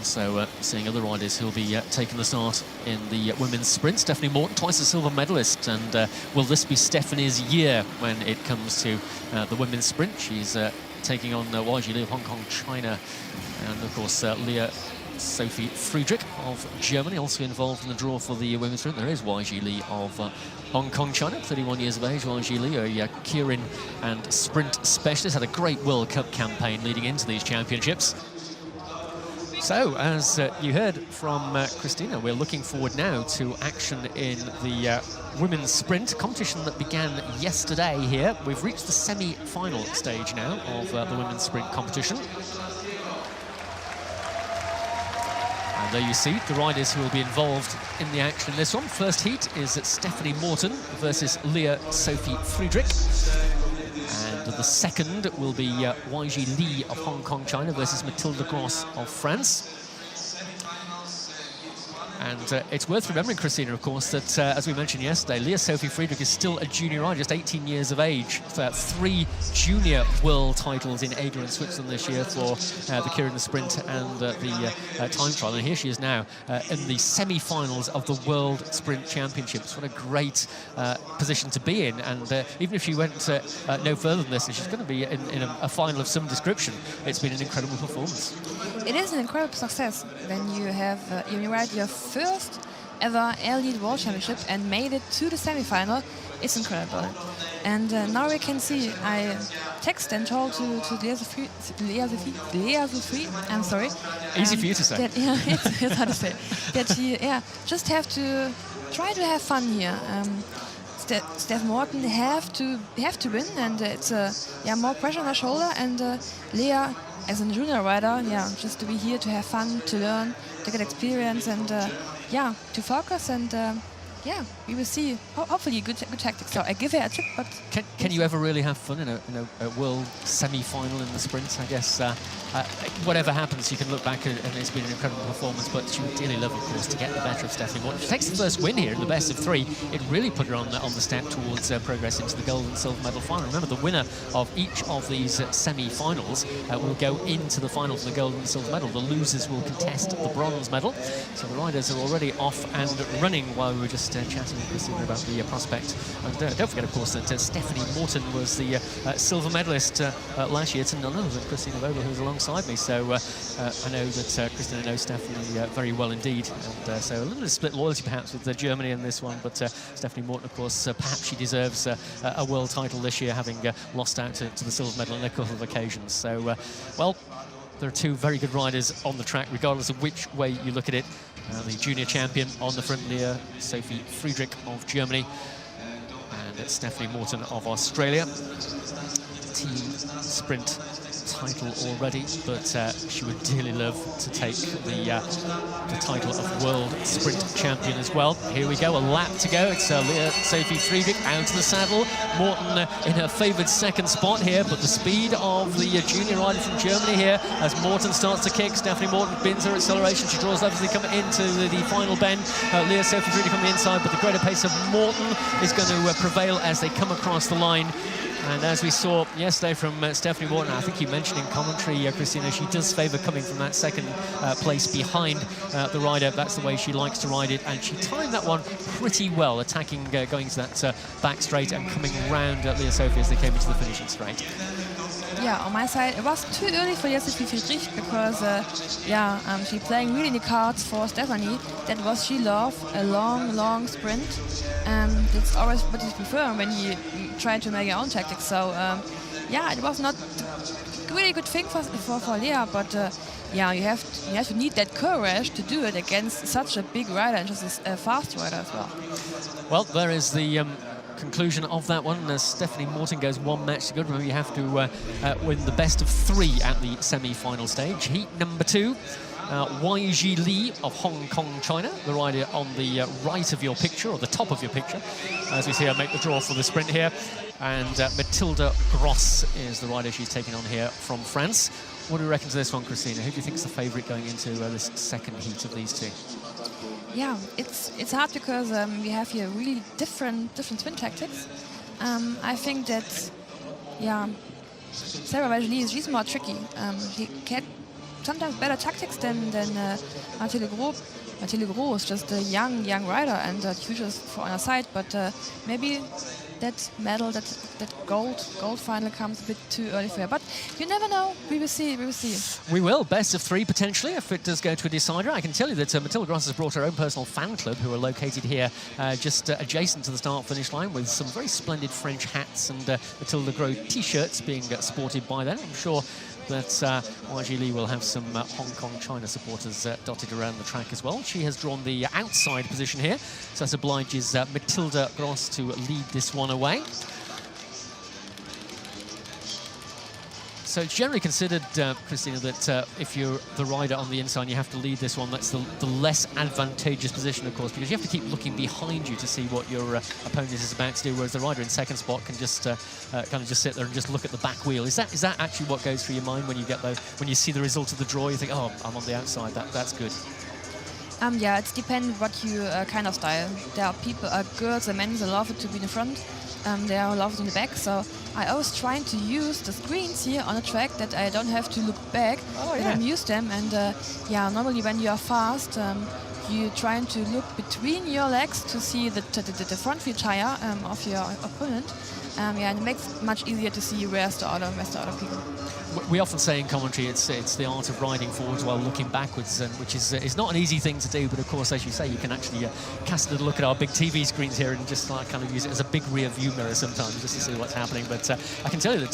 Also seeing other riders who'll be taking the start in the women's sprint. Stephanie Morton, twice a silver medalist, and will this be Stephanie's year when it comes to the women's sprint? She's taking on Wai Sze of Hong Kong, China, and of course Leah Sophie Friedrich of Germany also involved in the draw for the women's sprint. There is Wai Sze of Hong Kong, China, 31 years of age. Wai Sze, a keirin and sprint specialist, had a great World Cup campaign leading into these championships. So, as you heard from Christina, we're looking forward now to action in the women's sprint, competition that began yesterday here. We've reached the semi-final stage now of the women's sprint competition. And there you see the riders who will be involved in the action in this one. First heat is Stephanie Morton versus Leah Sophie Friedrich. And the second will be Wai Sze of Hong Kong, China versus Mathilde Gross of France. And it's worth remembering, Christina, of course, that as we mentioned yesterday, Leah Sophie Friedrich is still a junior rider, just 18 years of age. 3 junior world titles in Ada and Switzerland this year for the keirin, the sprint, and the time trial. And here she is now in the semi-finals of the World Sprint Championships. What a great position to be in. And even if she went no further than this, and she's going to be in a final of some description, it's been an incredible performance. It is an incredible success when you have you ride your first ever elite world championship and made it to the semi-final. It's incredible. And now we can see, I text and told to Leah Sophie, I'm sorry. Easy for you to say. That, yeah, it's hard to say. That she just have to try to have fun here. Steph Morton have to win, and it's more pressure on her shoulder. And Leah, as a junior rider, just to be here to have fun, to learn, to get experience, and to focus. And we will see. Hopefully, good tactics. So I give her a tip. But can you ever really have fun in a world semi-final in the sprint? I guess whatever happens, you can look back and it's been an incredible performance. But she would dearly love, of course, to get the better of Stephanie Morton. She takes the first win here in the best of 3. It really put her on the step towards progress into the gold and silver medal final. Remember, the winner of each of these semi-finals will go into the final for the gold and silver medal. The losers will contest the bronze medal. So the riders are already off and running while we were just chatting with Christina about the prospect. And don't forget, of course, that Stephanie Morton was the silver medalist last year to none other than Christina Vogel, who was alongside me. So I know that Christina knows Stephanie very well indeed. And so a little bit of split loyalty perhaps with Germany in this one. But Stephanie Morton, of course, perhaps she deserves a world title this year, having lost out to the silver medal on a couple of occasions. So, well, there are 2 very good riders on the track, regardless of which way you look at it. The junior champion on the front, Leah Sophie Friedrich of Germany, and it's Stephanie Morton of Australia. Team sprint title already, but she would dearly love to take the title of World Sprint Champion as well. Here we go, a lap to go. It's Leah Sophie Friedrich out of the saddle. Morton in her favoured second spot here, but the speed of the junior rider from Germany here as Morton starts to kick. Stephanie Morton bins her acceleration. She draws levels as they come into the final bend. Leah Sophie Friedrich on the inside, but the greater pace of Morton is going to prevail as they come across the line. And as we saw yesterday from Stephanie Morton, I think you mentioned in commentary, Christina, she does favour coming from that second place behind the rider. That's the way she likes to ride it. And she timed that one pretty well, attacking, going to that back straight and coming round Leah Sophie as they came into the finishing straight. Yeah, on my side, it was too early for Sophie Friedrich because, she playing really the cards for Stephanie. That was she loved a long sprint. That's always what you prefer when you try to make your own tactics. So, it was not a really good thing for Leah, but you have to need that courage to do it against such a big rider and just a fast rider as well. Well, there is the conclusion of that one as Stephanie Morton goes 1 match to good. Remember, you have to win the best of 3 at the semi-final stage. Heat number 2, Wai Sze of Hong Kong, China, the rider on the right of your picture, or the top of your picture, as we see her make the draw for the sprint here. And Mathilde Gross is the rider she's taking on here from France. What do you reckon to this one, Christina? Who do you think is the favourite going into this second heat of these 2? Yeah, it's hard because we have here really different sprint tactics. I think that Sarah Wai Sze, she's more tricky. She sometimes better tactics than Mathilde Gros. Mathilde Gros is just a young rider, and the future is for on her side. But maybe that medal, that gold final comes a bit too early for her. But you never know. We will see. We will see. We will. Best of 3 potentially if it does go to a decider. I can tell you that Mathilde Gros has brought her own personal fan club, who are located here just adjacent to the start-finish line, with some very splendid French hats and Mathilde Gros T-shirts being sported by them. I'm sure that Wai Sze will have some Hong Kong, China supporters dotted around the track as well. She has drawn the outside position here, so that obliges Mathilde Gros to lead this one away. So it's generally considered, Christina, that if you're the rider on the inside, you have to lead this one. That's the less advantageous position, of course, because you have to keep looking behind you to see what your opponent is about to do, whereas the rider in second spot can just kind of just sit there and just look at the back wheel. Is that actually what goes through your mind when you get when you see the result of the draw? You think, oh, I'm on the outside. That's good. Yeah, it depends what you kind of style. There are people, girls and men, that love it to be in the front. They are loved in the back, so I always trying to use the screens here on the track that I don't have to look back. Oh, yeah. And use them, and yeah, normally when you are fast, you're trying to look between your legs to see the front wheel tire of your opponent. Yeah, and it makes it much easier to see where's the other people. We often say in commentary it's the art of riding forwards while looking backwards, which is not an easy thing to do. But of course, as you say, you can actually cast a little look at our big TV screens here and just kind of use it as a big rear view mirror sometimes just to see what's happening. But I can tell you that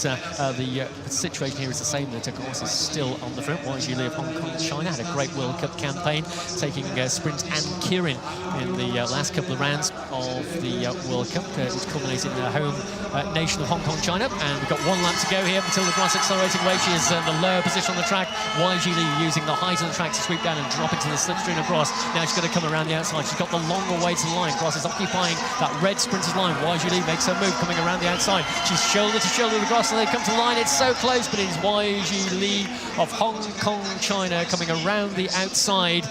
the situation here is the same. That Gros is still on the front. Wai Sze of Hong Kong, China had a great World Cup campaign, taking sprint and Keirin in the last couple of rounds of the World Cup, which culminated in the home nation of Hong Kong, China. And we've got 1 lap to go here. Mathilde Gros accelerating away. She is in the lower position on the track. Wai Sze using the height of the track to sweep down and drop into the slipstream of Gros. Now she's got to come around the outside. She's got the longer way to the line. Gros is occupying that red sprinter's line. Wai Sze makes her move, coming around the outside. She's shoulder to shoulder with Gros, and they come to the line. It's so close, but it is Wai Sze of Hong Kong, China, coming around the outside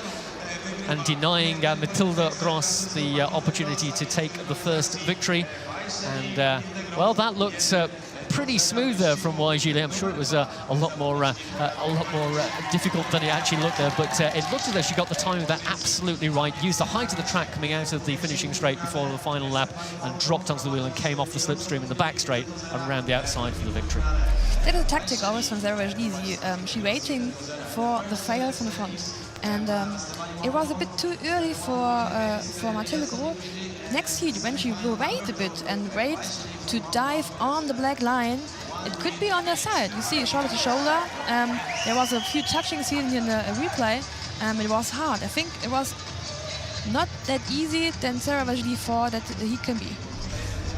and denying Mathilde Gros the opportunity to take the first victory. And well, that looked pretty smooth there from Wai Sze. I'm sure it was a lot more difficult than it actually looked there, but it looked as though she got the timing of that absolutely right. Used the height of the track coming out of the finishing straight before the final lap, and dropped onto the wheel and came off the slipstream in the back straight and round the outside for the victory. That is a tactic always from Sarah Wai Sze. She waiting for the fails in the front, and it was a bit too early for Mathilde Gros. Next heat, when she will wait a bit and wait to dive on the black line, it could be on their side. You see, shoulder to shoulder. There was a few touching scenes in the replay. It was hard. I think it was not that easy than Sarah Wai Sze thought that the heat can be.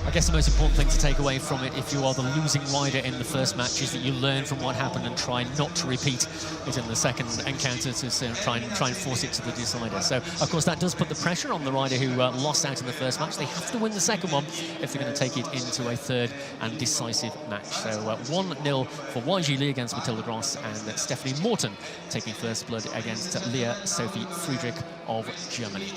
I guess the most important thing to take away from it, if you are the losing rider in the first match, is that you learn from what happened and try not to repeat it in the second encounter, to try and force it to the decider. So, of course, that does put the pressure on the rider who lost out in the first match. They have to win the second one if they're going to take it into a third and decisive match. So 1-0 for Wai Sze against Mathilde Gros, and Stephanie Morton taking first blood against Lea Sophie Friedrich of Germany.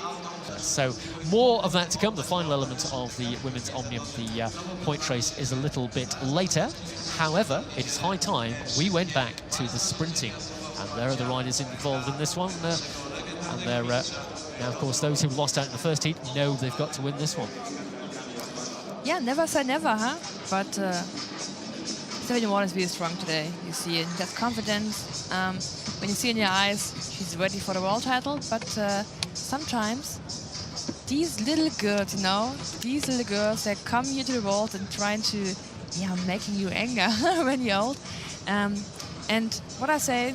So more of that to come. The final element of the women's Omnium, the point race, is a little bit later. However, it's high time we went back to the sprinting, and there are the riders involved in this one. And they're now, of course, those who lost out in the first heat know they've got to win this one. Yeah, never say never, huh? But Stephanie Morton is really strong today. You see it. That's confidence. When you see in your eyes, she's ready for the world title. But sometimes these little girls, you know, these little girls that come here to the world and trying to, yeah, making you anger when you're old. And what I say,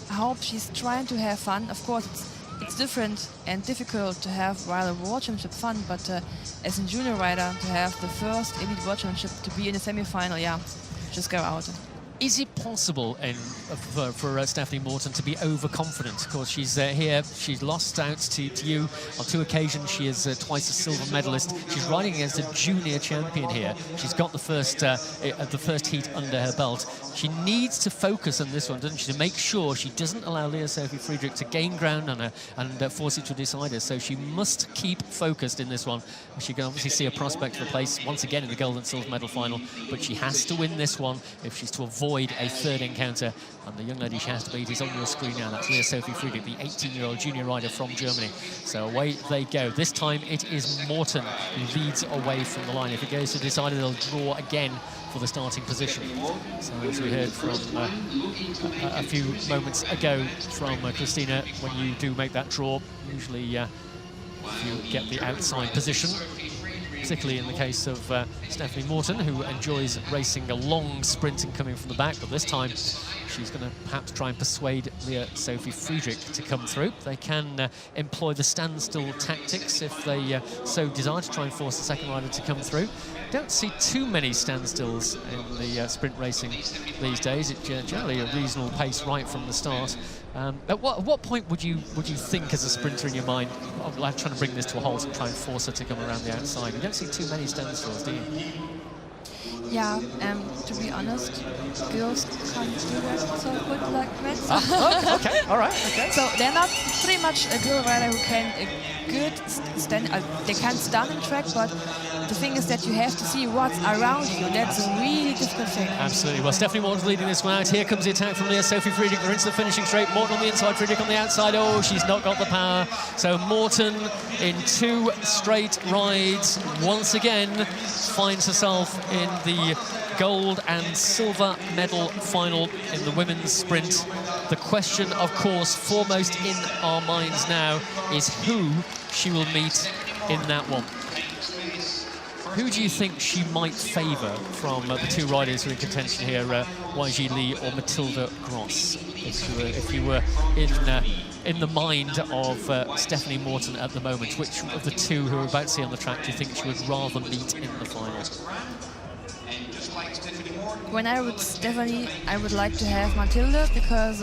I hope she's trying to have fun. Of course, it's different and difficult to have while a world championship fun, but as a junior rider, to have the first elite world championship, to be in the semi-final, yeah, just go out. Is it possible for Stephanie Morton to be overconfident? Of course, she's here. She's lost out to you on 2 occasions. She is twice a silver medalist. She's riding against a junior champion here. She's got the first heat under her belt. She needs to focus on this one, doesn't she, to make sure she doesn't allow Lea Sophie Friedrich to gain ground on her and force it to a decider. So she must keep focused in this one. She can obviously see a prospect for a place once again in the gold and silver medal final, but she has to win this one if she's to avoid a third encounter. And the young lady she has to beat is on your screen now. That's Lea-Sophie Friedrich, the 18-year-old junior rider from Germany. So away they go. This time it is Morton who leads away from the line. If it goes to decider, they'll draw again for the starting position. So as we heard from a few moments ago from Christina, when you do make that draw, usually you get the outside position, particularly in the case of Stephanie Morton, who enjoys racing a long sprint and coming from the back, but this time she's going to perhaps try and persuade Lea-Sophie Friedrich to come through. They can employ the standstill tactics if they so desire, to try and force the second rider to come through. Don't see too many standstills in the sprint racing these days. It's generally a reasonable pace right from the start. At what point would you think, as a sprinter in your mind, I'm trying to bring this to a halt and try and force her to come around the outside? You don't see too many standstills, do you? Yeah, to be honest, girls can't do that so good like men. Okay, all right, okay. So they're not pretty much a girl rider who can they can stand in track, but the thing is that you have to see what's around you. That's a really difficult thing. Absolutely. Well, Stephanie Morton's leading this one out. Here comes the attack from Lea-Sophie Friedrich. They're into the finishing straight. Morton on the inside, Friedrich on the outside. Oh, she's not got the power. So Morton, in 2 straight rides, once again finds herself in the gold and silver medal final in the women's sprint. The question, of course, foremost in our minds now is who she will meet in that one. Who do you think she might favour from the 2 riders who are in contention here, Wai Sze or Mathilde Gross? If you were in the mind of Stephanie Morton at the moment, which of the 2 who are about to see on the track do you think she would rather meet in the final? When I would Stephanie, I would like to have Mathilde because,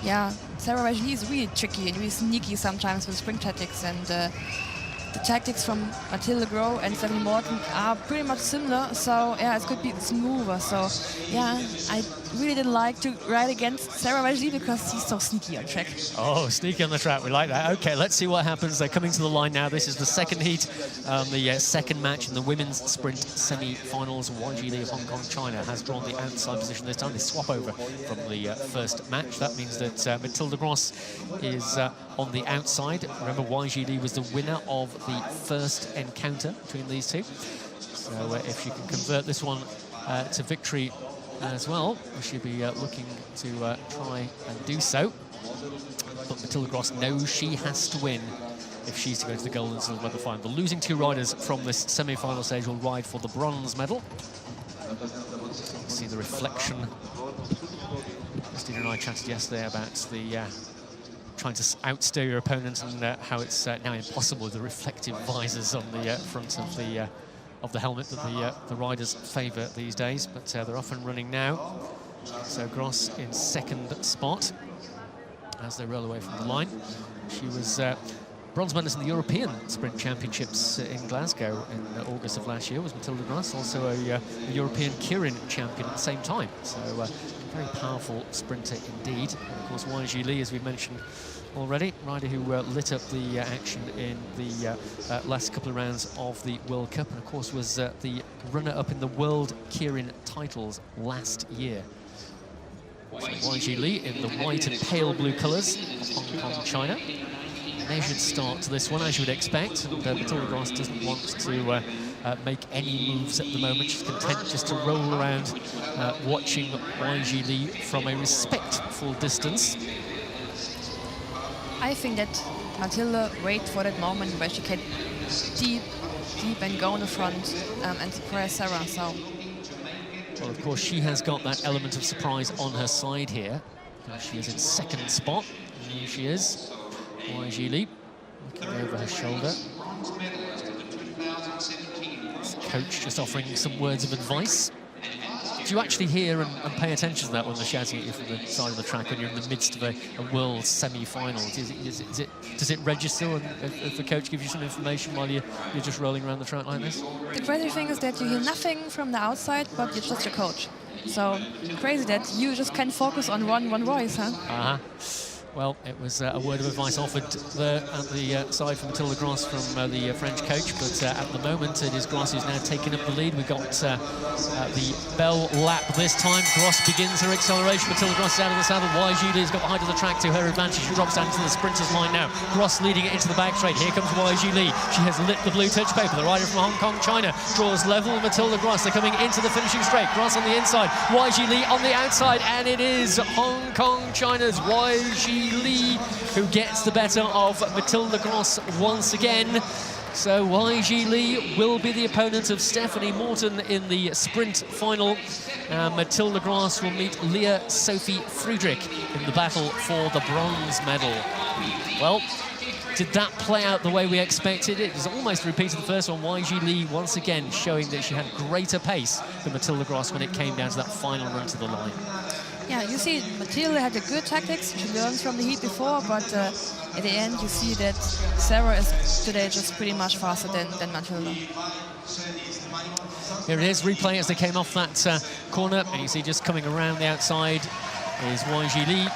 yeah, Sarah Wai Sze is really tricky and really sneaky sometimes with sprint tactics, and the tactics from Mathilde Gross and Stephanie Morton are pretty much similar, so yeah, it could be smoother. So yeah, I really didn't like to ride against Sarah Wai Sze because she's so sneaky on track. Oh, sneaky on the track, we like that. Okay, let's see what happens. They're coming to the line now. This is the second heat, the second match in the women's sprint semi-finals. Wai Sze of Hong Kong, China has drawn the outside position this time. They swap over from the first match. That means that Mathilde Gross is on the outside. Remember, Wai Sze was the winner of the first encounter between these 2. So if she can convert this one to victory as well, she'll be looking to try and do so. But Mathilde Gross knows she has to win if she's to go to the gold and silver medal final. The losing 2 riders from this semi-final stage will ride for the bronze medal. See the reflection. Christina and I chatted yesterday about the trying to outsteer your opponent and how it's now impossible with the reflective visors on the front of the helmet that the riders favour these days. But they're off and running now. So Gross in second spot as they roll away from the line. She was bronze medalist in the European Sprint Championships in Glasgow in August of last year, was Mathilde Gross, also a European Kirin champion at the same time. So very powerful sprinter indeed. And of course, Wai Sze, as we mentioned already, rider who lit up the action in the last couple of rounds of the World Cup, and of course was the runner-up in the World Kirin titles last year. So Wai Sze in the white and pale blue colours of Hong Kong, China. Measured start to this one, as you would expect, and Mathilde Gross doesn't want to make any moves at the moment. She's content just to roll around watching Wai Sze from a respectful distance. I think that Mathilde waits for that moment where she can deep and go in the front and surprise Sarah. So, well, of course, she has got that element of surprise on her side here. She is in second spot. And here she is, Wai Sze, looking over her shoulder. Coach just offering some words of advice. Do you actually hear and pay attention to that when they're shouting at you from the side of the track when you're in the midst of a world semi-final? Does it register if the coach gives you some information while you're just rolling around the track like this? The crazy thing is that you hear nothing from the outside, but you're just your coach. So crazy that you just can focus on one voice, huh? Well, it was a word of advice offered there at the side from Mathilde Gross from the French coach, but at the moment it is Gross who's now taking up the lead. We've got the bell lap this time. Gross begins her acceleration. Mathilde Gross is out of the saddle. Wai Sze has got the height of the track to her advantage. She drops down into the sprinters line now. Gross leading it into the back straight. Here comes Wai Sze. She has lit the blue touch paper. The rider from Hong Kong, China, draws level with Mathilde Gross. They're coming into the finishing straight. Gross on the inside, Wai Sze on the outside, and it is Hong Kong, China's Wai Sze who gets the better of Mathilde Gross once again. So Wai Sze will be the opponent of Stephanie Morton in the sprint final. Mathilde Gross will meet Lea-Sophie Friedrich in the battle for the bronze medal. Well, did that play out the way we expected? It was almost repeated the first one. Wai Sze once again showing that she had greater pace than Mathilde Gross when it came down to that final run to the line. Yeah, you see, Mathilde had a good tactics. She learns from the heat before, but at the end you see that Sarah is today just pretty much faster than Mathilde. Here it is, replay as they came off that corner, and you see just coming around the outside is Wai Sze.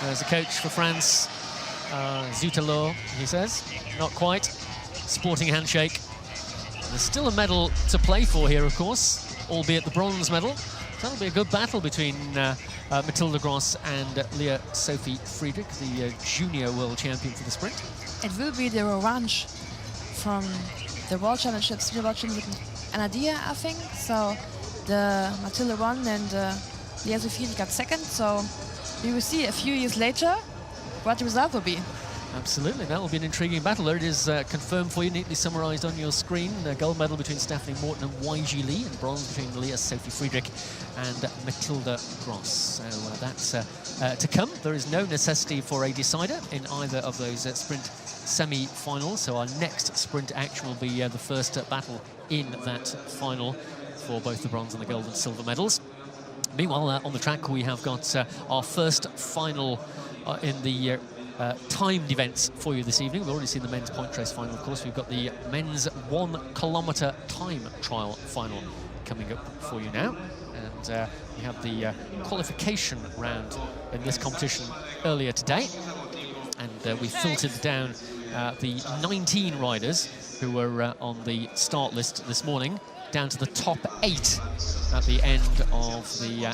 There's the coach for France, Zutalor, he says. Not quite. Sporting handshake. There's still a medal to play for here, of course, albeit the bronze medal. That'll be a good battle between Mathilde Gross and Lea-Sophie Friedrich, the junior world champion for the sprint. It will be the revanche from the World Championships, Junior World Championships in Anadia, I think. So the Mathilde won and Lea-Sophie Friedrich got second. So we will see a few years later what the result will be. Absolutely, that will be an intriguing battle. There it is, confirmed for you, neatly summarised on your screen. The gold medal between Stephanie Morton and Wai Sze, and bronze between Lea-Sophie Friedrich and Mathilde Gross. So that's to come. There is no necessity for a decider in either of those sprint semi-finals. So our next sprint action will be the first battle in that final for both the bronze and the gold and silver medals. Meanwhile, on the track, we have got our first final in the timed events for you this evening. We've already seen the men's point race final, of course. We've got the men's 1 kilometre time trial final coming up for you now. And we have the qualification round in this competition earlier today. And we filtered down the 19 riders who were on the start list this morning down to the top 8 at the end of the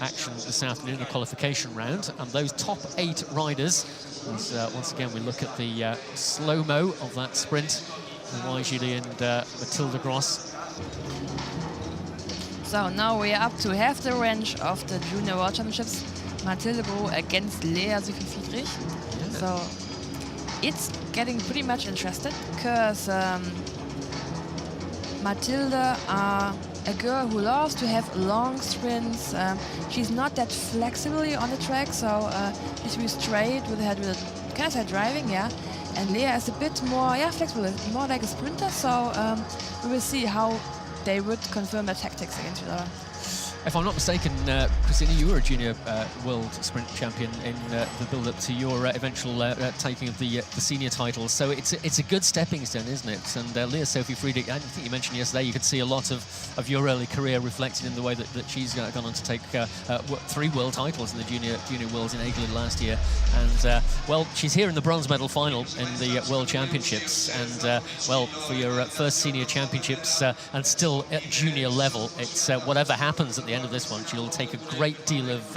action this afternoon, the qualification round. And those top 8 riders, as once again we look at the slow-mo of that sprint, Wai Sze and Mathilde Gross. So now we are up to half the range of the Junior World Championships. Mathilde Gross against Lea-Sophie Friedrich. Yeah. So it's getting pretty much interesting because Mathilde a girl who loves to have long sprints. She's not that flexible on the track, so she's really straight with her, can I say driving, yeah. And Lea is a bit more, flexible, more like a sprinter. So we will see how they would confirm their tactics against each other. If I'm not mistaken, Christina, you were a junior world sprint champion in the build-up to your eventual taking of the senior title. So it's a good stepping stone, isn't it? And Lea-Sophie Friedrich, I think you mentioned yesterday, you could see a lot of your early career reflected in the way that she's gone on to take 3 world titles in the junior worlds in England last year. And well, she's here in the bronze medal final in the World Championships. And well, for your first senior championships and still at junior level, it's whatever happens at the end of this one, she'll take a great deal of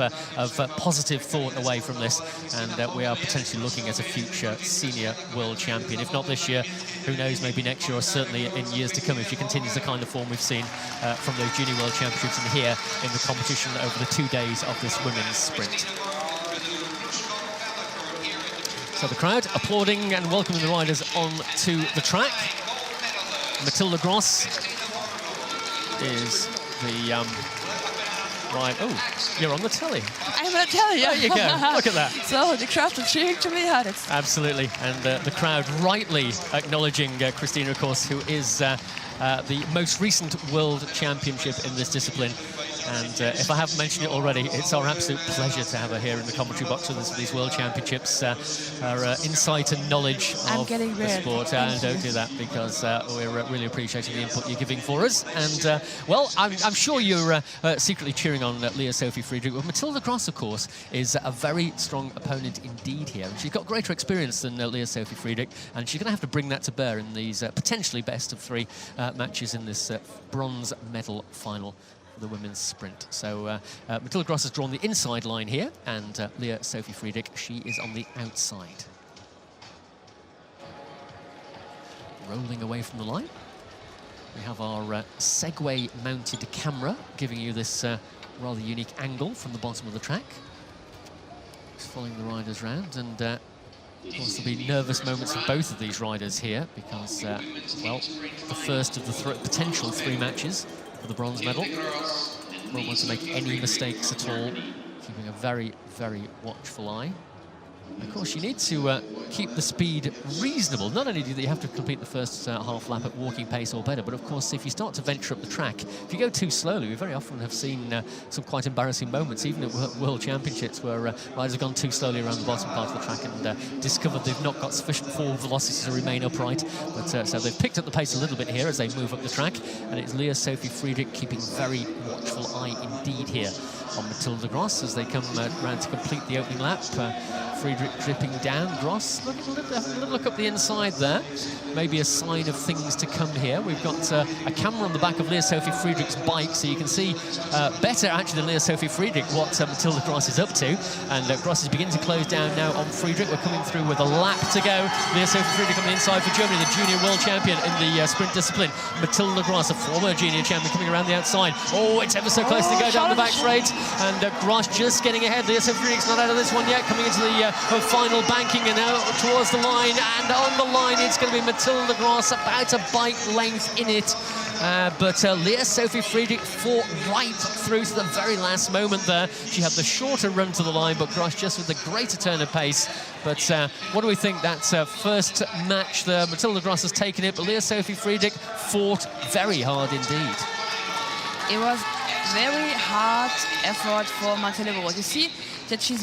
positive thought away from this, and we are potentially looking at a future senior world champion. If not this year, who knows, maybe next year, or certainly in years to come if she continues the kind of form we've seen from those junior world championships and here in the competition over the 2 days of this women's sprint. So the crowd applauding and welcoming the riders onto the track. Mathilde Gross is the right. Oh, you're on the telly. I'm on the telly, yeah. There you go. Look at that. So the crowd are cheering to me hard. Absolutely. And the crowd rightly acknowledging Christina, of course, who is the most recent world championship in this discipline. And if I haven't mentioned it already, it's our absolute pleasure to have her here in the commentary box with us for these World Championships. Her insight and knowledge of the sport. And don't do that, because we're really appreciating the input you're giving for us. And, well, I'm sure you're secretly cheering on Lea-Sophie Friedrich. Well, Matilda Gross, of course, is a very strong opponent indeed here. And she's got greater experience than Lea-Sophie Friedrich, and she's going to have to bring that to bear in these potentially best-of-3 matches in this bronze medal final for the women's sprint. So Matilda Gross has drawn the inside line here, and Lea-Sophie Friedrich, she is on the outside. Rolling away from the line. We have our Segway-mounted camera giving you this rather unique angle from the bottom of the track. Just following the riders round, and of course there'll be nervous moments for both of these riders here, because, well, the first of the potential 3 matches for the bronze medal. Won't want to make any mistakes at all, keeping a very, very watchful eye. Of course, you need to keep the speed reasonable. Not only do you have to complete the first half lap at walking pace or better, but of course, if you start to venture up the track, if you go too slowly, we very often have seen some quite embarrassing moments, even at World Championships, where riders have gone too slowly around the bottom part of the track and discovered they've not got sufficient forward velocity to remain upright. But so they've picked up the pace a little bit here as they move up the track, and it's Lea-Sophie Friedrich keeping very watchful eye indeed here on Matilda Gross as they come round to complete the opening lap. Friedrich dripping down. Gross having a little look up the inside there. Maybe a sign of things to come here. We've got a camera on the back of Lea-Sophie Friedrich's bike, so you can see better actually than Lea-Sophie Friedrich what Matilda Gross is up to. And Gross is beginning to close down now on Friedrich. We're coming through with a lap to go. Lea-Sophie Friedrich on the inside for Germany, the junior world champion in the sprint discipline. Matilda Gross, a former junior champion, coming around the outside. Oh, it's ever so close to go down the back straight. And Gross just getting ahead. Lea-Sophie Friedrich's not out of this one yet, coming into the final banking and now towards the line. And on the line, it's going to be Matilda Gross, about a bike length in it. But Lea-Sophie Friedrich fought right through to the very last moment there. She had the shorter run to the line, but Gross just with the greater turn of pace. But what do we think? That first match there, Matilda Gross has taken it, but Lea-Sophie Friedrich fought very hard indeed. It was very hard effort for Matilda Gross. You see that she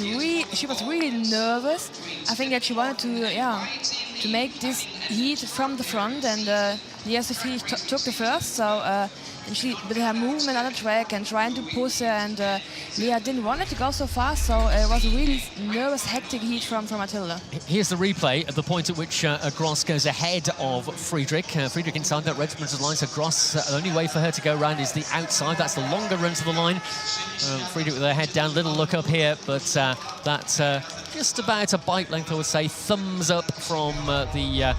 was really nervous. I think that she wanted to make this heat from the front, and Lea-Sophie took the first. So and she, with her movement on the track and trying to push her, and Lea didn't want it to go so fast. So it was a really nervous, hectic heat from Matilda. Here's the replay at the point at which Gross goes ahead of Friedrich. Friedrich inside that red sprinter's line, so Gross, the only way for her to go around is the outside. That's the longer run to the line. Friedrich with her head down, little look up here, but that's just about a bike length, I would say. Thumbs up from the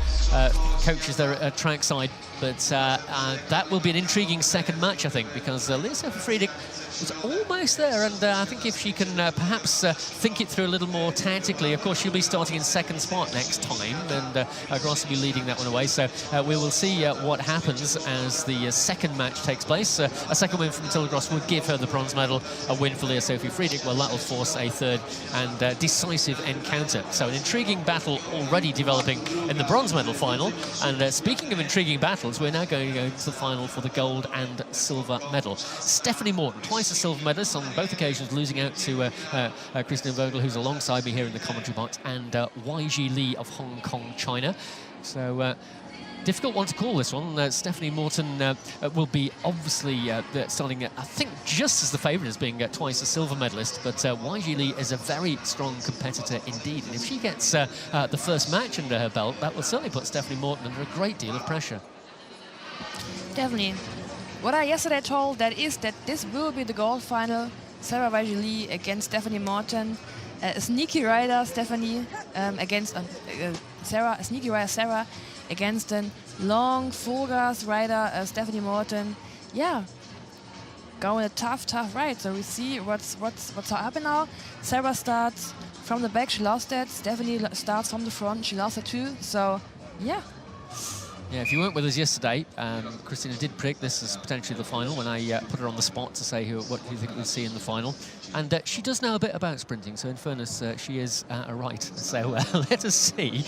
coaches there at trackside. But that will be an intriguing second match, I think, because Lea-Sophie Friedrich was almost there, and I think if she can perhaps think it through a little more tactically, of course she'll be starting in second spot next time, and Gross will be leading that one away. So we will see what happens as the second match takes place. A second win from Matilda Gross would give her the bronze medal. A win for Lea-Sophie Friedrich, well, that will force a third and decisive encounter. So an intriguing battle already developing in the bronze medal final. And speaking of intriguing battles, we're now going to go to the final for the gold and silver medal. Stephanie Morton, twice a silver medalist on both occasions, losing out to Christian Vogel, who's alongside me here in the commentary box, and YG Lee of Hong Kong, China. So difficult one to call, this one. Stephanie Morton will be obviously starting, I think, just as the favourite as being twice a silver medalist, but YG Lee is a very strong competitor indeed, and if she gets the first match under her belt, that will certainly put Stephanie Morton under a great deal of pressure. Definitely. What I yesterday told that is that this will be the gold final. Sarah Wai Sze against Stephanie Morton. A sneaky rider Stephanie against Sarah. A sneaky rider Sarah against a long full gas rider Stephanie Morton. Yeah, going a tough ride. So we see what's happening now. Sarah starts from the back. She lost it. Stephanie starts from the front. She lost it too. So yeah. Yeah, if you weren't with us yesterday, Christina did predict this as potentially the final when I put her on the spot to say what do you think we'll see in the final. And she does know a bit about sprinting, so in fairness, she is right. So let us see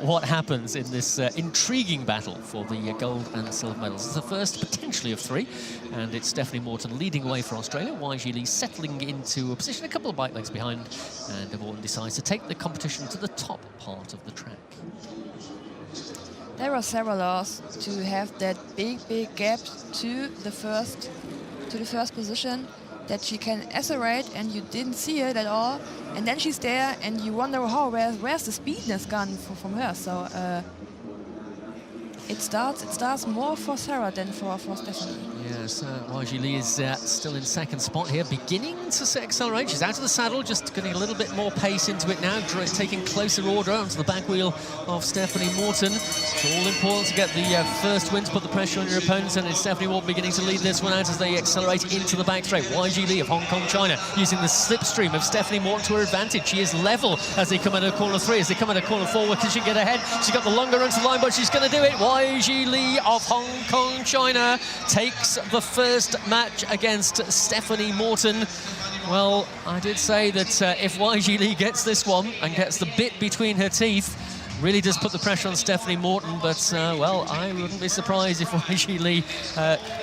what happens in this intriguing battle for the gold and silver medals. It's the first potentially of 3, and it's Stephanie Morton leading away for Australia. Wai Sze settling into a position a couple of bike lengths behind, and Morton decides to take the competition to the top part of the track. There are several laws to have that big gap to the first position, that she can accelerate and you didn't see it at all, and then she's there and you wonder where's the speediness gone from her. So it starts more for Sarah than for Stephanie. Yes, Wai Sze is still in second spot here, beginning to accelerate. She's out of the saddle, just getting a little bit more pace into it now, taking closer order onto the back wheel of Stephanie Morton. It's all important to get the first win, to put the pressure on your opponents, and it's Stephanie Morton beginning to lead this one out as they accelerate into the back straight. Wai Sze of Hong Kong, China, using the slipstream of Stephanie Morton to her advantage. She is level as they come into corner 3, as they come into corner 4, where she can get ahead. She's got the longer run to the line, but she's going to do it. Wai Sze of Hong Kong, China takes the first match against Stephanie Morton. Well, I did say that if Wai Sze gets this one and gets the bit between her teeth, really does put the pressure on Stephanie Morton, but, well, I wouldn't be surprised if Wai Sze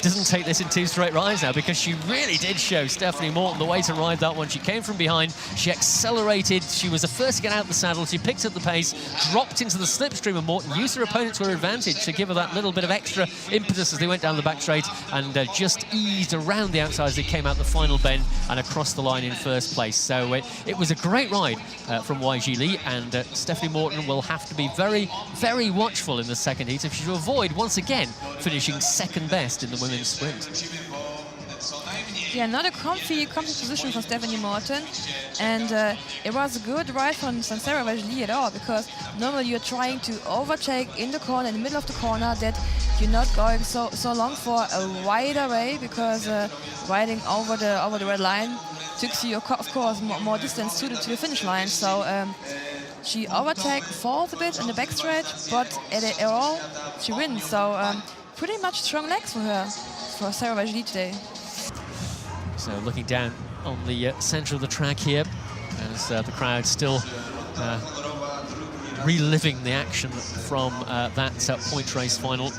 doesn't take this in 2 straight rides now, because she really did show Stephanie Morton the way to ride that one. She came from behind, she accelerated, she was the first to get out of the saddle, she picked up the pace, dropped into the slipstream of Morton, used her opponent to her advantage to give her that little bit of extra impetus as they went down the back straight, and just eased around the outside as they came out the final bend and across the line in first place. So it was a great ride from Wai Sze, and Stephanie Morton will have to be very, very watchful in the second heat if she to avoid, once again, finishing second best in the women's sprint. Yeah, not a comfy position for Stephanie Morton, and it was a good ride from Sarah Wai Sze at all, because normally you're trying to overtake in the corner, in the middle of the corner, that you're not going so long for a wider way, because riding over the red line takes you, of course, more distance to the finish line. So she falls a bit in the back straight, but at all she wins. So pretty much strong legs for her, for Sarah Wai Sze today. So looking down on the centre of the track here, as the crowd still reliving the action from that point race final.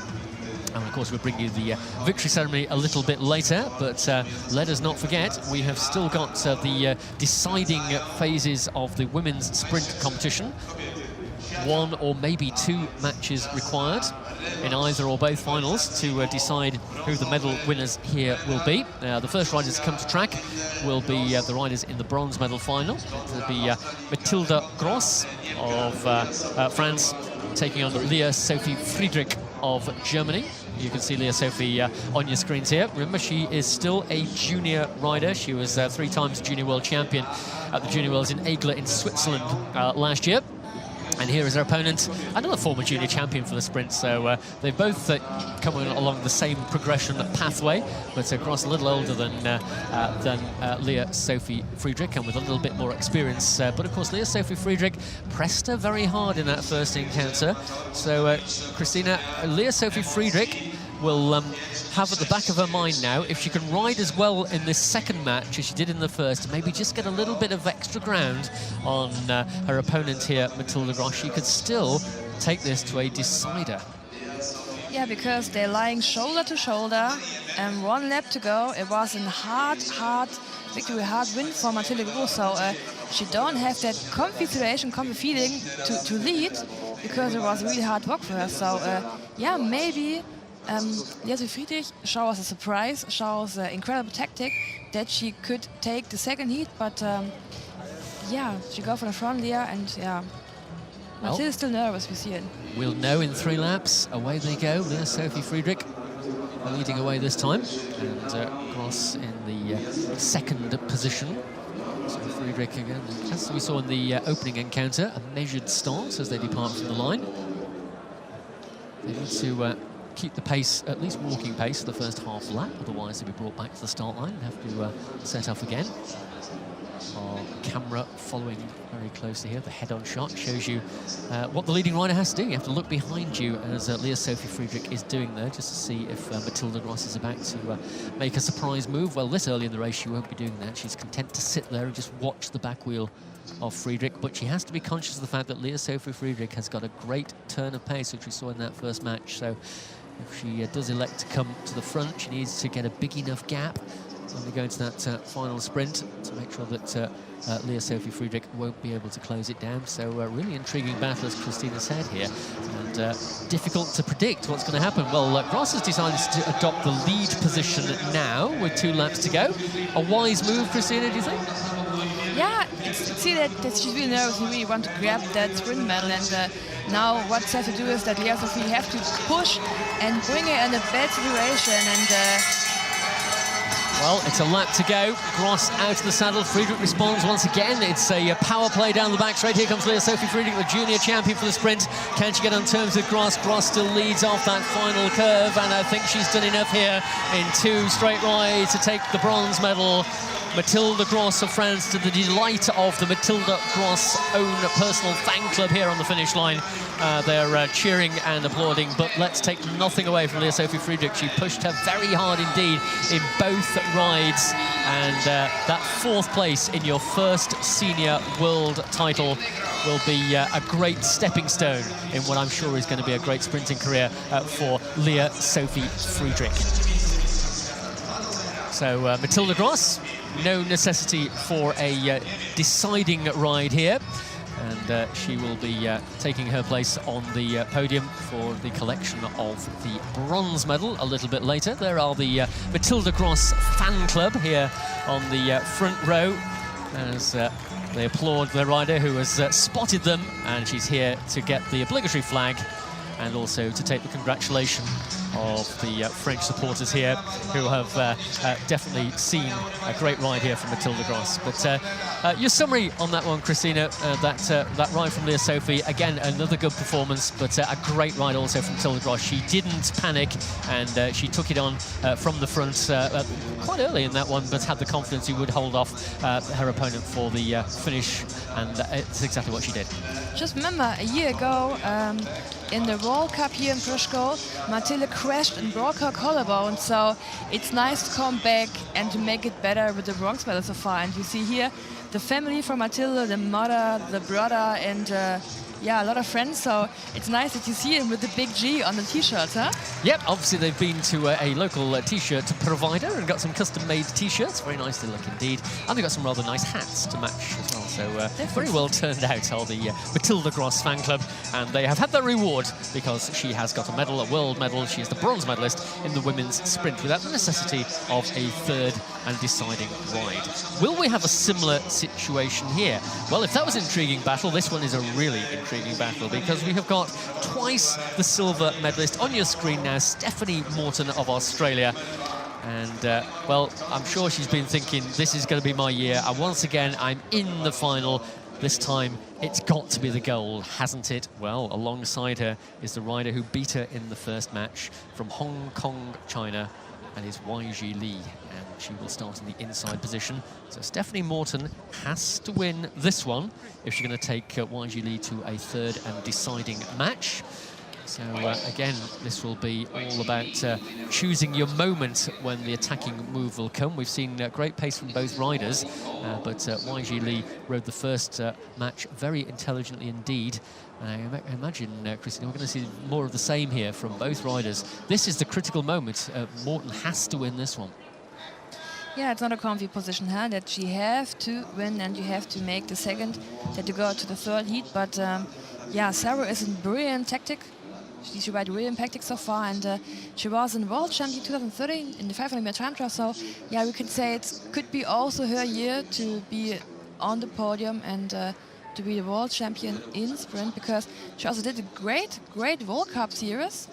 And of course, we'll bring you the victory ceremony a little bit later, but let us not forget, we have still got the deciding phases of the women's sprint competition. 1 or maybe 2 matches required in either or both finals to decide who the medal winners here will be. The first riders to come to track will be the riders in the bronze medal final. It'll be Mathilde Gross of France taking on Lea Sophie Friedrich of Germany. You can see Lea Sophie on your screens here. Remember, she is still a junior rider. She was 3 times junior world champion at the Junior Worlds in Aigle in Switzerland last year. And here is her opponent, another former junior champion for the sprint. So they've both come along the same progression pathway, but Gross a little older than Lea Sophie Friedrich, and with a little bit more experience. But of course, Lea Sophie Friedrich pressed her very hard in that first encounter. So Christina, Lea Sophie Friedrich will have at the back of her mind now, if she can ride as well in this second match as she did in the first, maybe just get a little bit of extra ground on her opponent here, Mathilde Gross, she could still take this to a decider. Yeah, because they're lying shoulder to shoulder, and 1 lap to go. It was a hard victory, hard win for Mathilde Gross. So she don't have that comfy situation, comfy feeling to lead, because it was really hard work for her. So yeah, maybe Lea Sophie Friedrich shows a surprise, shows an incredible tactic that she could take the second heat, but yeah, she go for the front, Lea, and yeah, Mathilde is still nervous, we see it. We'll know in 3 laps. Away they go. Lea Sophie Friedrich leading away this time, and Gross in the second position. So Friedrich again, as we saw in the opening encounter, a measured start as they depart from the line. They need to keep the pace, at least walking pace, for the first half lap, otherwise they'll be brought back to the start line and have to set off again. Our camera following very closely here. The head-on shot shows you what the leading rider has to do. You have to look behind you as Leah Sophie Friedrich is doing there, just to see if Matilda Gross is about to make a surprise move. Well, this early in the race, she won't be doing that. She's content to sit there and just watch the back wheel of Friedrich, but she has to be conscious of the fact that Leah Sophie Friedrich has got a great turn of pace, which we saw in that first match. So if she does elect to come to the front, she needs to get a big enough gap when we go into that final sprint to make sure that Leah Sophie Friedrich won't be able to close it down. So really intriguing battle, as Christina said here, and difficult to predict what's going to happen. Well, Gross has decided to adopt the lead position now with 2 laps to go. A wise move, Christina, do you think? Yeah, see that she's really nervous. We really want to grab that sprint medal, and now what she has to do is that Leah Sophie have to push and bring her in a bad situation. And well, it's a lap to go. Gross out of the saddle. Friedrich responds once again. It's a power play down the back straight. Here comes Leah Sophie Friedrich, the junior champion for the sprint. Can she get on terms with Gross? Gross still leads off that final curve, and I think she's done enough here in 2 straight rides to take the bronze medal. Matilda Gross of France, to the delight of the Matilda Gross own personal fan club here on the finish line. They're cheering and applauding, but let's take nothing away from Leah Sophie Friedrich. She pushed her very hard indeed in both rides, and that 4th place in your first senior world title will be a great stepping stone in what I'm sure is going to be a great sprinting career for Leah Sophie Friedrich. So Matilda Gross, no necessity for a deciding ride here, and she will be taking her place on the podium for the collection of the bronze medal a little bit later. There are the Matilda Gross fan club here on the front row as they applaud the rider who has spotted them, and she's here to get the obligatory flag and also to take the congratulation of the French supporters here, who have definitely seen a great ride here from Matilda Gross. But your summary on that one, Christina, that ride from Leah Sophie, again, another good performance, but a great ride also from Matilda Gross. She didn't panic, and she took it on from the front quite early in that one, but had the confidence she would hold off her opponent for the finish, and it's exactly what she did. just remember, a year ago, in the World Cup here in PRUSZKÓW, Matilda crashed and broke her collarbone, so it's nice to come back and to make it better with the bronze medal so far. And you see here the family from Matilda, the mother, the brother, and yeah, a lot of friends, so it's nice that you see him with the big G on the t-shirts, huh? Yep, obviously they've been to a local t-shirt provider and got some custom-made t-shirts. Very nicely look indeed. And they've got some rather nice hats to match as well. So very well turned out are the Matilda Gross fan club. And they have had their reward because she has got a medal, a world medal. She is the bronze medalist in the women's sprint without the necessity of a third and deciding ride. Will we have a similar situation here? Well, if that was an intriguing battle, this one is a really intriguing battle, because we have got twice the silver medalist on your screen now, Stephanie Morton of Australia. And, well, I'm sure she's been thinking, this is going to be my year. And once again, I'm in the final. This time, it's got to be the gold, hasn't it? Well, alongside her is the rider who beat her in the first match from Hong Kong, China, and is Wai Sze, and she will start in the inside position. So Stephanie Morton has to win this one if she's going to take Wai Sze to a third and deciding match. So again, this will be all about choosing your moment when the attacking move will come. We've seen great pace from both riders, but Wai Sze rode the first match very intelligently indeed. I imagine, Christine, we're going to see more of the same here from both riders. This is the critical moment. Morton has to win this one. Yeah, it's not a comfy position, huh? That she have to win and you have to make the second, that you go to the third heat. But yeah, Sarah is a brilliant tactic. She's ride brilliant tactics so far, and she was in world champion 2013 in the 500-meter time trial. So yeah, we could say it could be also her year to be on the podium and to be the world champion in sprint, because she also did a great World Cup series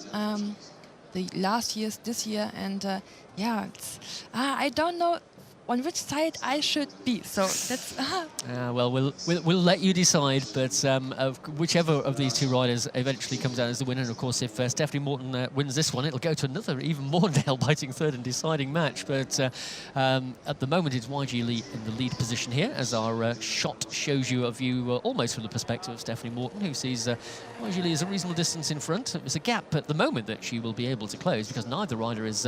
the last years, this year, and yeah, it's, I don't know on which side I should be. So that's... Well, we'll let you decide, but whichever of these two riders eventually comes out as the winner, and of course, if Stephanie Morton wins this one, it'll go to another even more nail-biting third and deciding match. But at the moment, it's YG Lee in the lead position here, as our shot shows you a view almost from the perspective of Stephanie Morton, who sees YG Lee as a reasonable distance in front. It's a gap at the moment that she will be able to close, because neither rider has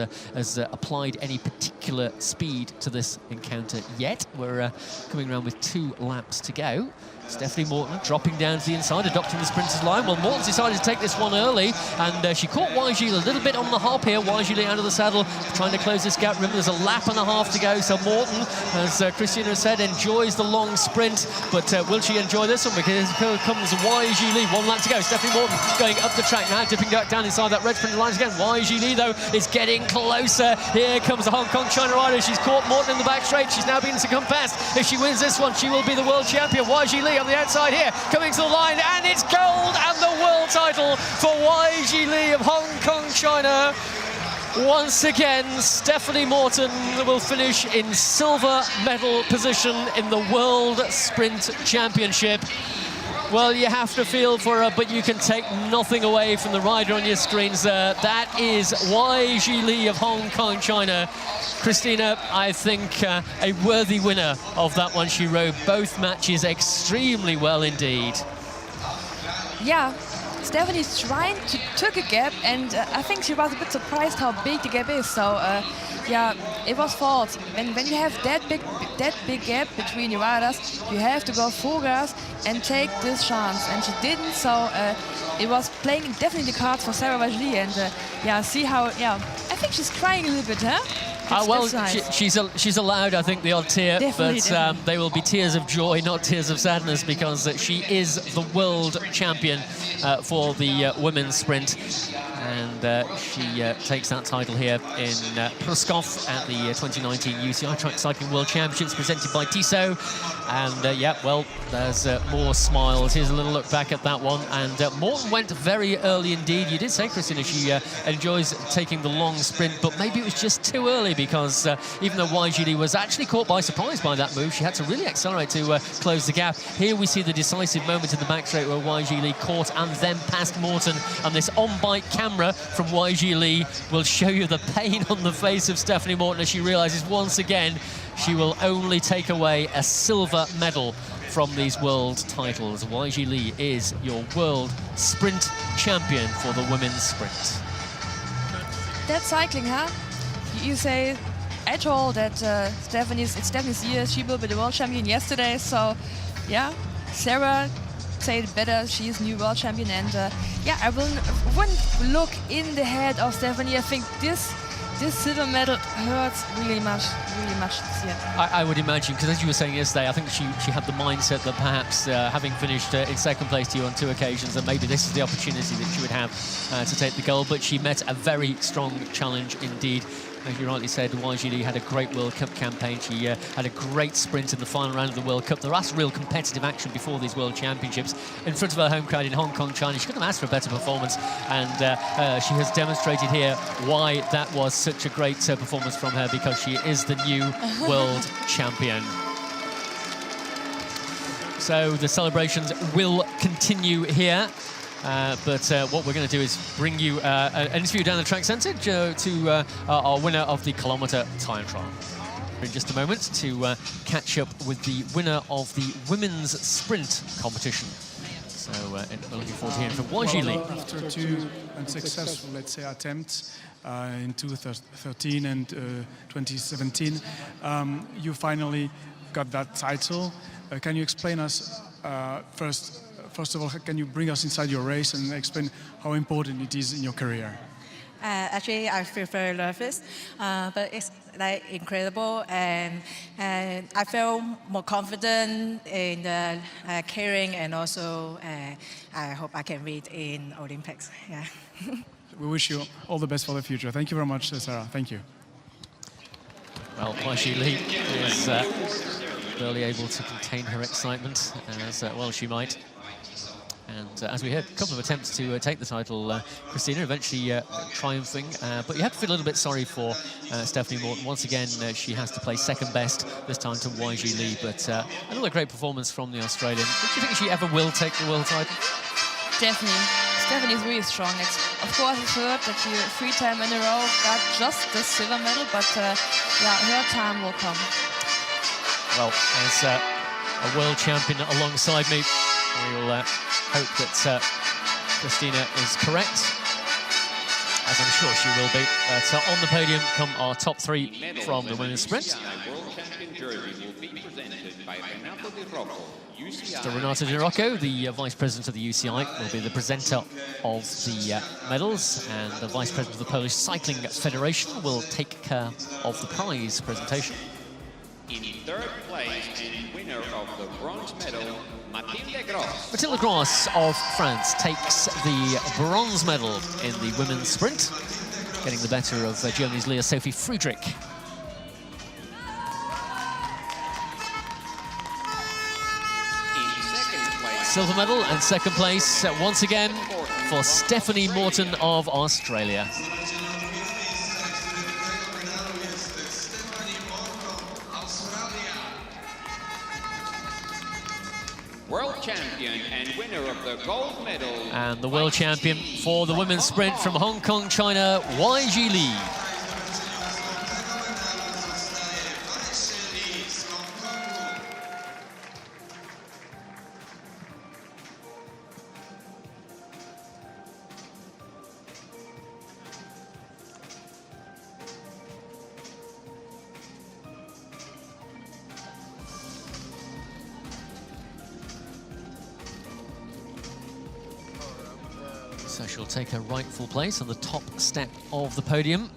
applied any particular speed to this encounter yet. We're coming around with 2 laps to go. Stephanie Morton dropping down to the inside, adopting the sprinter's line. Well, Morton's decided to take this one early, and she caught YG Lee a little bit on the hop here. YG Lee out of the saddle, trying to close this gap. Remember, there's a lap and a half to go, so Morton, as Christina said, enjoys the long sprint, but will she enjoy this one? Because here comes YG Lee, 1 lap to go. Stephanie Morton going up the track now, dipping down inside that red sprinter line again. YG Lee, though, is getting closer. Here comes the Hong Kong China rider. She's caught Morton in the back straight. She's now beginning to come past. If she wins this one, she will be the world champion. YG Lee on the outside here, coming to the line, and it's gold and the world title for YG Lee of Hong Kong, China. Once again, Stephanie Morton will finish in silver medal position in the World Sprint Championship. Well, you have to feel for her, but you can take nothing away from the rider on your screens there. That is YG Lee of Hong Kong, China. Christina, I think a worthy winner of that one. She rode both matches extremely well indeed. Yeah, Stephanie's trying to took a gap, and I think she was a bit surprised how big the gap is. So yeah, it was false. When you have that big gap between your riders, you have to go full gas and take this chance, and she didn't. So it was playing definitely the cards for Sarah Wai Sze, and yeah, see how, yeah, I think she's crying a little bit, huh? Well, nice. she's allowed, I think, the odd tear, definitely, but they will be tears of joy, not tears of sadness, because she is the world champion for the women's sprint, and she takes that title here in PRUSZKÓW at the 2019 UCI Track Cycling World Championships presented by Tissot. And yeah, well, there's more smiles. Here's a little look back at that one. And Morton went very early indeed. You did say, Christina, she enjoys taking the long sprint, but maybe it was just too early, because even though YG Lee was actually caught by surprise by that move, she had to really accelerate to close the gap. Here we see the decisive moment in the back straight where YG Lee caught and then passed Morton, and this on-bike camera from YG Lee will show you the pain on the face of Stephanie Morton as she realizes once again she will only take away a silver medal from these world titles. YG Lee is your world sprint champion for the women's sprint. That's cycling, huh? You say at all that it's Stephanie's year, she will be the world champion yesterday, so yeah, Sarah said it better, she is new world champion, and yeah, I wouldn't look in the head of Stephanie. I think this silver medal hurts really much this year. I would imagine, because as you were saying yesterday, I think she had the mindset that perhaps having finished in second place to you on 2 occasions, that maybe this is the opportunity that she would have to take the gold, but she met a very strong challenge indeed. As you rightly said, YG Lee had a great World Cup campaign. She had a great sprint in the final round of the World Cup. There was real competitive action before these World Championships. In front of her home crowd in Hong Kong, China, she couldn't have asked for a better performance. And she has demonstrated here why that was such a great performance from her, because she is the new world champion. So the celebrations will continue here. But what we're going to do is bring you an interview down the track centre to our winner of the kilometre time trial. In just a moment to catch up with the winner of the women's sprint competition. So we're looking forward to hearing from YG Lee. After 2 unsuccessful, let's say, attempts in 2013 and 2017, you finally got that title. Can you explain us First of all, can you bring us inside your race and explain how important it is in your career? Actually, I feel very nervous, but it's like incredible, and I feel more confident in carrying, and also I hope I can read in Olympics. Yeah. We wish you all the best for the future. Thank you very much, Sarah. Thank you. Well, YG Lee is barely able to contain her excitement, as well she might. And as we heard, a couple of attempts to take the title, Christina eventually triumphing. But you have to feel a little bit sorry for Stephanie Morton. Once again, she has to play second best, this time to Wai Sze Lee. But another great performance from the Australian. Do you think she ever will take the world title? Definitely. Stephanie is really strong. Of course, it's hurt that she 3 times in a row got just the silver medal, but yeah, her time will come. Well, as a world champion alongside me, we'll hope that Christina is correct, as I'm sure she will be. But on the podium come our top 3 from the women's sprint. Mr. Renato Di Rocco, the Vice President of the UCI, will be the presenter of the medals, and the Vice President of the Polish Cycling Federation will take care of the prize presentation. In third place and winner of the bronze medal, Mathilde Gross. Mathilde Gross of France takes the bronze medal in the women's sprint, getting the better of Germany's Lea-Sophie Friedrich. Silver medal and second place once again for Stephanie Morton of Australia. World champion and winner of the gold medal. And the world champion for the women's sprint from Hong Kong, China, Wai Sze Lee. So she'll take her rightful place on the top step of the podium.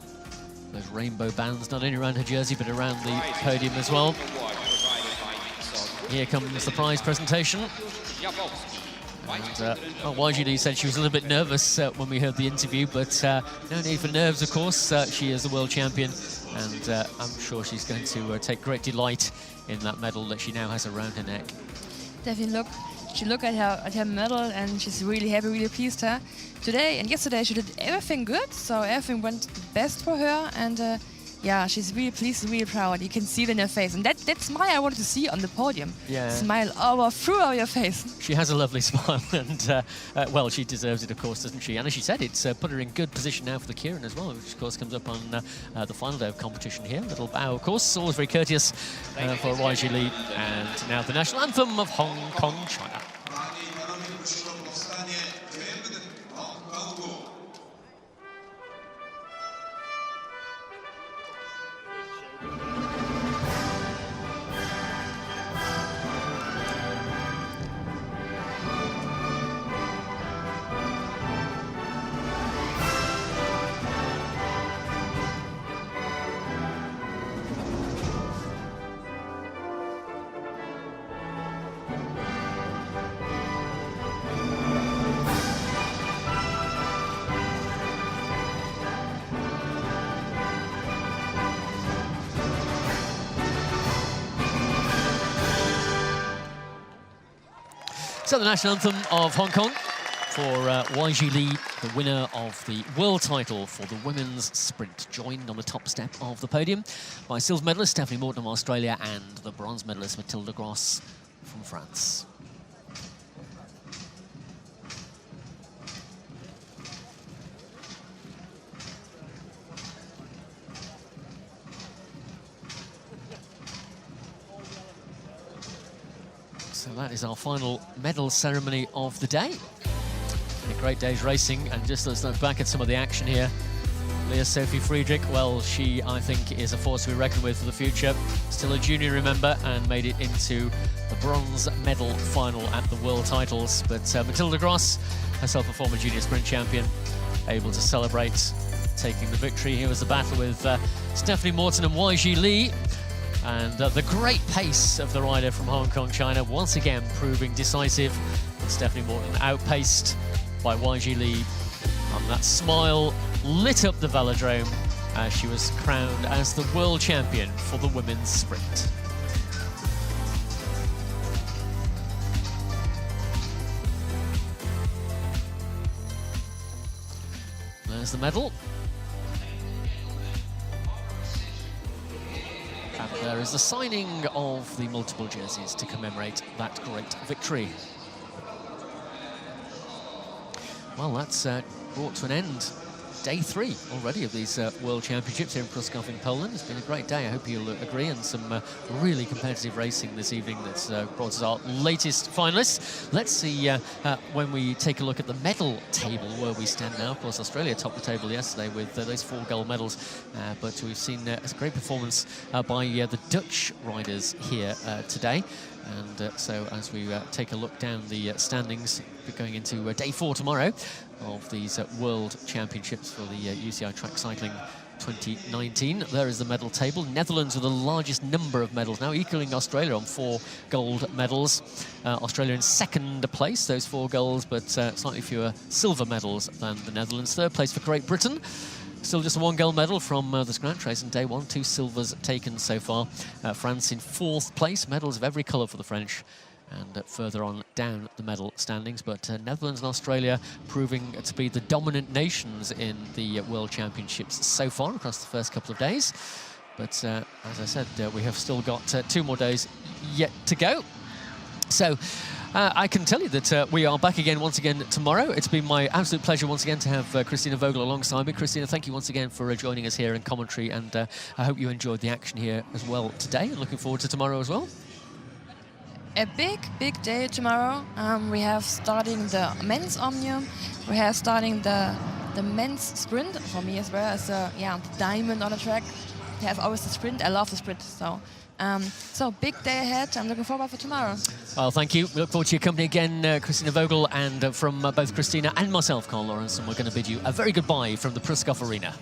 Those rainbow bands not only around her jersey, but around the podium as well. Here comes the prize presentation. And Wai Sze Lee said she was a little bit nervous when we heard the interview, but no need for nerves, of course. She is the world champion, and I'm sure she's going to take great delight in that medal that she now has around her neck. Definitely she looked at her medal, and she's really happy, really pleased her. Today and yesterday she did everything good, so everything went the best for her, and yeah, she's really pleased and really proud. You can see it in her face, and that smile I wanted to see on the podium. Yeah. Smile throughout your face. She has a lovely smile, and well, she deserves it, of course, doesn't she? And as she said, it's put her in good position now for the Keirin as well, which of course comes up on the final day of competition here. Little bow, of course, always very courteous for Wai Sze Lee. And now the national anthem of Hong Kong, China. So the national anthem of Hong Kong for Wai Sze Lee, the winner of the world title for the women's sprint, joined on the top step of the podium by silver medalist Stephanie Morton of Australia and the bronze medalist Mathilde Gross from France. So that is our final medal ceremony of the day. A great day's racing, and just let's look back at some of the action here. Lea-Sophie Friedrich, well, she, I think, is a force to be reckoned with for the future. Still a junior, remember, and made it into the bronze medal final at the World Titles. But Mathilde Gross, herself a former junior sprint champion, able to celebrate taking the victory. Here was the battle with Stephanie Morton and Wai Sze Lee. And the great pace of the rider from Hong Kong, China, once again proving decisive. And Stephanie Morton outpaced by Wai Sze Lee. And that smile lit up the velodrome as she was crowned as the world champion for the women's sprint. There's the medal. And there is the signing of the multiple jerseys to commemorate that great victory. Well, that's brought to an end day 3 already of these World Championships here in Pruszków in Poland. It's been a great day, I hope you'll agree, and some really competitive racing this evening that's brought us our latest finalists. Let's see when we take a look at the medal table where we stand now. Of course, Australia topped the table yesterday with those 4 gold medals, but we've seen a great performance by the Dutch riders here today. And so as we take a look down the standings, we're going into day 4 tomorrow of these World Championships for the UCI Track Cycling 2019. There is the medal table. Netherlands with the largest number of medals now, equaling Australia on 4 gold medals. Australia in 2nd place, those 4 golds, but slightly fewer silver medals than the Netherlands. 3rd place for Great Britain. Still just a 1 gold medal from the Scratch race in day 1, 2 silvers taken so far. France in 4th place, medals of every colour for the French. And further on down the medal standings, but Netherlands and Australia proving to be the dominant nations in the World Championships so far across the first couple of days. But as I said, we have still got 2 more days yet to go. So I can tell you that we are back again once again tomorrow. It's been my absolute pleasure once again to have Christina Vogel alongside me. Christina, thank you once again for joining us here in commentary, and I hope you enjoyed the action here as well today, and looking forward to tomorrow as well. A big day tomorrow. We have starting the men's omnium. We have starting the men's sprint for me as well as the diamond on the track. They have always the sprint. I love the sprint. So big day ahead. I'm looking forward for tomorrow. Well, thank you. We look forward to your company again, Christina Vogel, and from both Christina and myself, Carl Lawrence, and we're going to bid you a very goodbye from the Pruszków Arena.